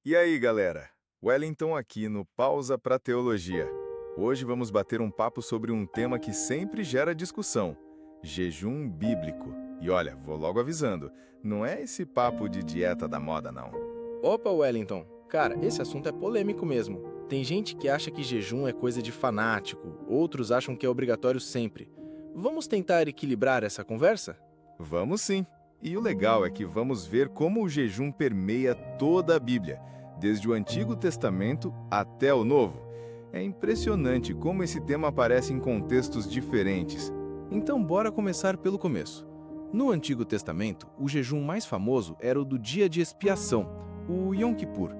E aí, galera? Wellington aqui no Pausa para Teologia. Hoje vamos bater um papo sobre um tema que sempre gera discussão: jejum bíblico. E olha, vou logo avisando, não é esse papo de dieta da moda, não. Opa, Wellington. Cara, esse assunto é polêmico mesmo. Tem gente que acha que jejum é coisa de fanático, outros acham que é obrigatório sempre. Vamos tentar equilibrar essa conversa? Vamos sim. E o legal é que vamos ver como o jejum permeia toda a Bíblia, desde o Antigo Testamento até o Novo. É impressionante como esse tema aparece em contextos diferentes. Então, bora começar pelo começo. No Antigo Testamento, o jejum mais famoso era o do dia de expiação, o Yom Kippur.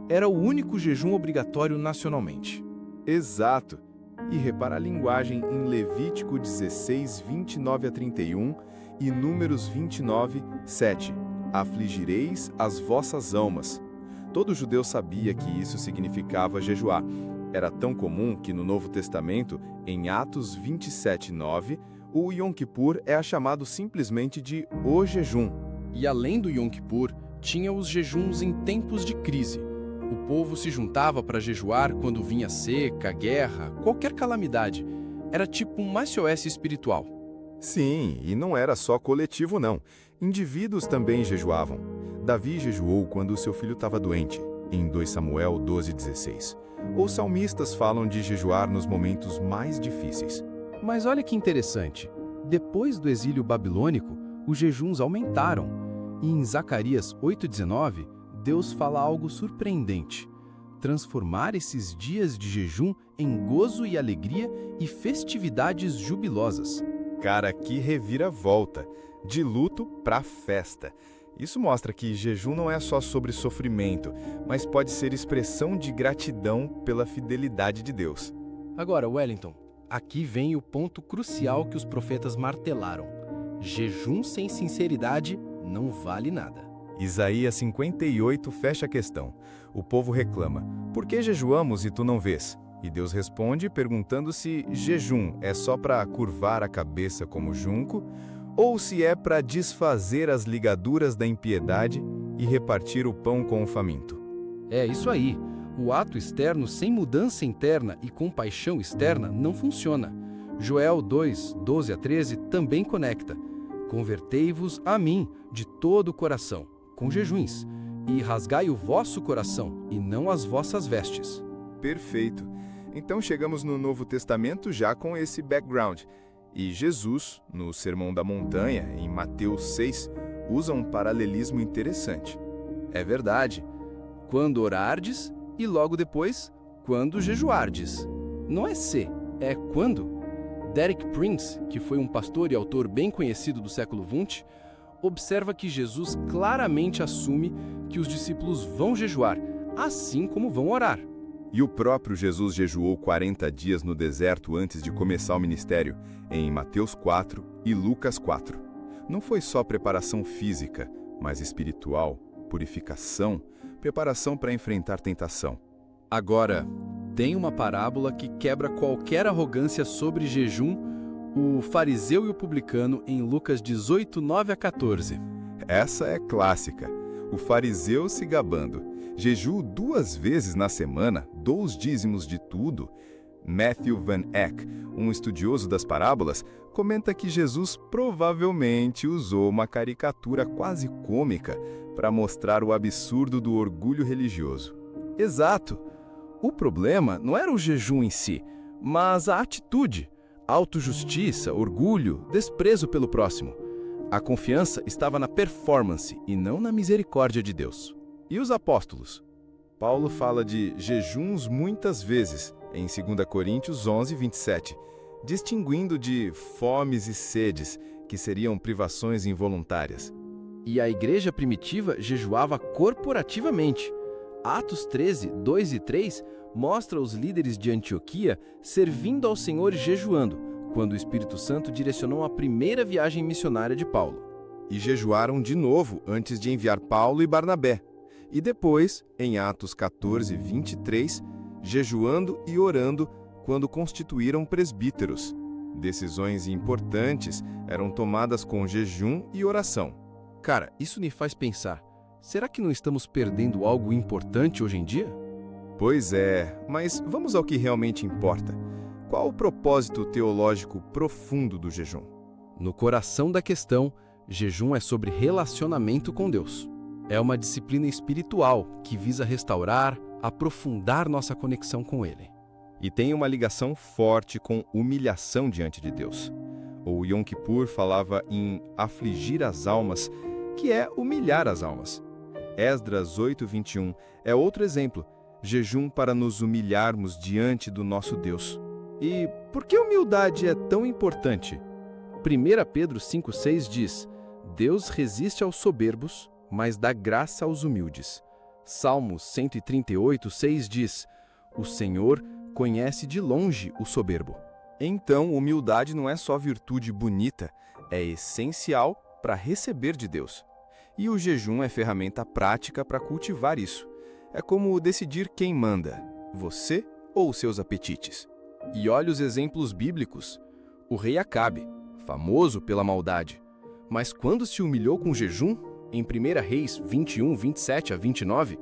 Era o único jejum obrigatório nacionalmente. Exato. E repara a linguagem em Levítico 16, 29 a 31 e Números 29, 7. Afligireis as vossas almas. Todo judeu sabia que isso significava jejuar. Era tão comum que no Novo Testamento, em Atos 27, 9, o Yom Kippur é chamado simplesmente de o jejum. E além do Yom Kippur, tinha os jejuns em tempos de crise. O povo se juntava para jejuar quando vinha seca, guerra, qualquer calamidade. Era tipo um SOS espiritual. Sim, e não era só coletivo, não. Indivíduos também jejuavam. Davi jejuou quando seu filho estava doente, em 2 Samuel 12,16. Os salmistas falam de jejuar nos momentos mais difíceis. Mas olha que interessante. Depois do exílio babilônico, os jejuns aumentaram. E em Zacarias 8,19, Deus fala algo surpreendente: transformar esses dias de jejum em gozo e alegria e festividades jubilosas. Cara, que reviravolta! De luto para festa. Isso mostra que jejum não é só sobre sofrimento, mas pode ser expressão de gratidão pela fidelidade de Deus. Agora, Wellington, aqui vem o ponto crucial que os profetas martelaram: jejum sem sinceridade não vale nada. Isaías 58 fecha a questão. O povo reclama: por que jejuamos e tu não vês? E Deus responde perguntando se jejum é só para curvar a cabeça como junco, ou se é para desfazer as ligaduras da impiedade e repartir o pão com o faminto. É isso aí. O ato externo sem mudança interna e compaixão externa não funciona. Joel 2, 12 a 13 também conecta: convertei-vos a mim de todo o coração, com jejuns, e rasgai o vosso coração, e não as vossas vestes. Perfeito. Então chegamos no Novo Testamento já com esse background. E Jesus, no Sermão da Montanha, em Mateus 6, usa um paralelismo interessante. É verdade. Quando orardes, e logo depois, quando jejuardes. Não é se, é quando. Derek Prince, que foi um pastor e autor bem conhecido do século XX, observa que Jesus claramente assume que os discípulos vão jejuar, assim como vão orar. E o próprio Jesus jejuou 40 dias no deserto antes de começar o ministério, em Mateus 4 e Lucas 4. Não foi só preparação física, mas espiritual, purificação, preparação para enfrentar tentação. Agora, tem uma parábola que quebra qualquer arrogância sobre jejum: o fariseu e o publicano, em Lucas 18, 9 a 14. Essa é clássica. O fariseu se gabando: jejuo 2 vezes na semana, dou os dízimos de tudo. Matthew Van Eck, um estudioso das parábolas, comenta que Jesus provavelmente usou uma caricatura quase cômica para mostrar o absurdo do orgulho religioso. Exato. O problema não era o jejum em si, mas a atitude: autojustiça, orgulho, desprezo pelo próximo. A confiança estava na performance e não na misericórdia de Deus. E os apóstolos? Paulo fala de jejuns muitas vezes, em 2 Coríntios 11, 27, distinguindo de fomes e sedes, que seriam privações involuntárias. E a igreja primitiva jejuava corporativamente. Atos 13, 2 e 3 mostra os líderes de Antioquia servindo ao Senhor e jejuando, quando o Espírito Santo direcionou a primeira viagem missionária de Paulo. E jejuaram de novo antes de enviar Paulo e Barnabé. E depois, em Atos 14, 23, jejuando e orando quando constituíram presbíteros. Decisões importantes eram tomadas com jejum e oração. Cara, isso me faz pensar. Será que não estamos perdendo algo importante hoje em dia? Pois é, mas vamos ao que realmente importa. Qual o propósito teológico profundo do jejum? No coração da questão, jejum é sobre relacionamento com Deus. É uma disciplina espiritual que visa restaurar, aprofundar nossa conexão com Ele. E tem uma ligação forte com humilhação diante de Deus. O Yom Kippur falava em afligir as almas, que é humilhar as almas. Esdras 8:21 é outro exemplo, jejum para nos humilharmos diante do nosso Deus. E por que humildade é tão importante? 1 Pedro 5,6 diz: Deus resiste aos soberbos, mas dá graça aos humildes. Salmos 138:6 diz: O Senhor conhece de longe o soberbo. Então, humildade não é só virtude bonita, é essencial para receber de Deus. E o jejum é ferramenta prática para cultivar isso. É como decidir quem manda, você ou os seus apetites. E olha os exemplos bíblicos. O rei Acabe, famoso pela maldade, mas quando se humilhou com jejum, em 1 Reis 21, 27 a 29,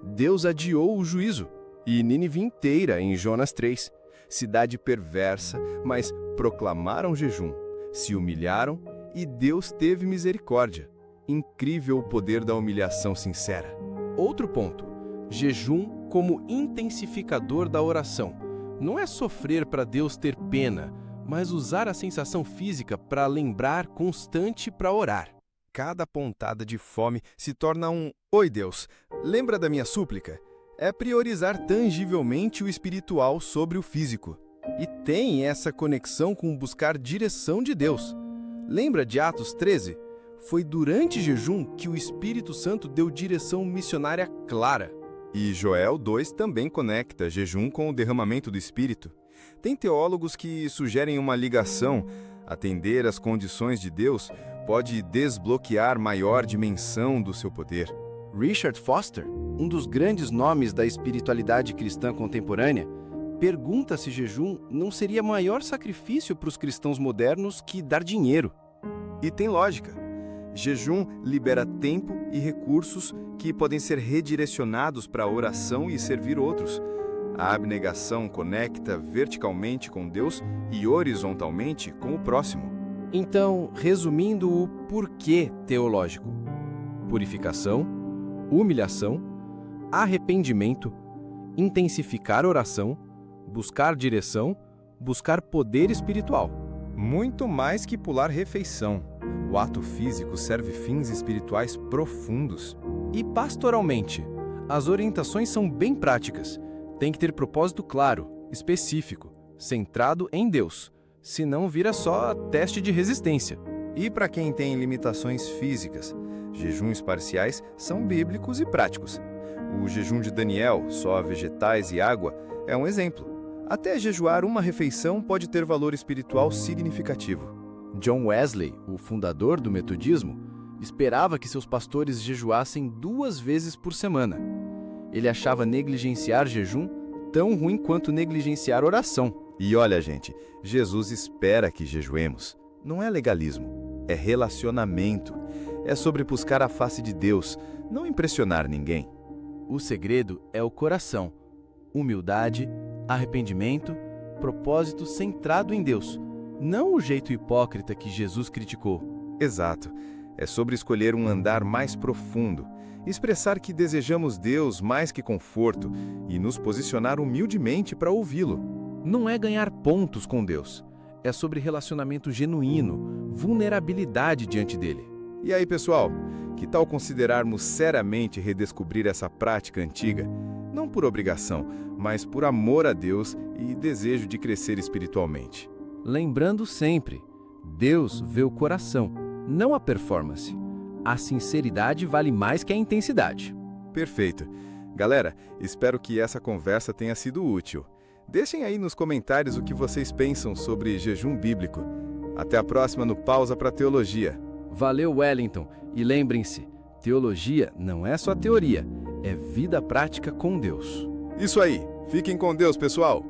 Deus adiou o juízo, e Nínive inteira em Jonas 3. Cidade perversa, mas proclamaram jejum, se humilharam e Deus teve misericórdia. Incrível o poder da humilhação sincera. Outro ponto, jejum como intensificador da oração. Não é sofrer para Deus ter pena, mas usar a sensação física para lembrar constante para orar. Cada pontada de fome se torna um "Oi Deus, lembra da minha súplica?" É priorizar tangivelmente o espiritual sobre o físico. E tem essa conexão com buscar direção de Deus. Lembra de Atos 13? Foi durante jejum que o Espírito Santo deu direção missionária clara. E Joel 2 também conecta jejum com o derramamento do Espírito. Tem teólogos que sugerem uma ligação. Atender às condições de Deus pode desbloquear maior dimensão do seu poder. Richard Foster, um dos grandes nomes da espiritualidade cristã contemporânea, pergunta se jejum não seria maior sacrifício para os cristãos modernos que dar dinheiro. E tem lógica. Jejum libera tempo e recursos que podem ser redirecionados para a oração e servir outros. A abnegação conecta verticalmente com Deus e horizontalmente com o próximo. Então, resumindo o porquê teológico: purificação, humilhação, arrependimento, intensificar oração, buscar direção, buscar poder espiritual. Muito mais que pular refeição. O ato físico serve fins espirituais profundos. E pastoralmente, as orientações são bem práticas. Tem que ter propósito claro, específico, centrado em Deus. Senão vira só teste de resistência. E para quem tem limitações físicas, jejuns parciais são bíblicos e práticos. O jejum de Daniel, só vegetais e água, é um exemplo. Até jejuar uma refeição pode ter valor espiritual significativo. John Wesley, o fundador do metodismo, esperava que seus pastores jejuassem 2 vezes por semana. Ele achava negligenciar jejum tão ruim quanto negligenciar oração. E olha, gente, Jesus espera que jejuemos. Não é legalismo, é relacionamento. É sobre buscar a face de Deus, não impressionar ninguém. O segredo é o coração, humildade, arrependimento, propósito centrado em Deus, não o jeito hipócrita que Jesus criticou. Exato. É sobre escolher um andar mais profundo, expressar que desejamos Deus mais que conforto e nos posicionar humildemente para ouvi-lo. Não é ganhar pontos com Deus, é sobre relacionamento genuíno, vulnerabilidade diante dele. E aí, pessoal, que tal considerarmos seriamente redescobrir essa prática antiga? Não por obrigação, mas por amor a Deus e desejo de crescer espiritualmente. Lembrando sempre, Deus vê o coração, não a performance. A sinceridade vale mais que a intensidade. Perfeito. Galera, espero que essa conversa tenha sido útil. Deixem aí nos comentários o que vocês pensam sobre jejum bíblico. Até a próxima no Pausa para Teologia. Valeu, Wellington. E lembrem-se, teologia não é só teoria, é vida prática com Deus. Isso aí. Fiquem com Deus, pessoal.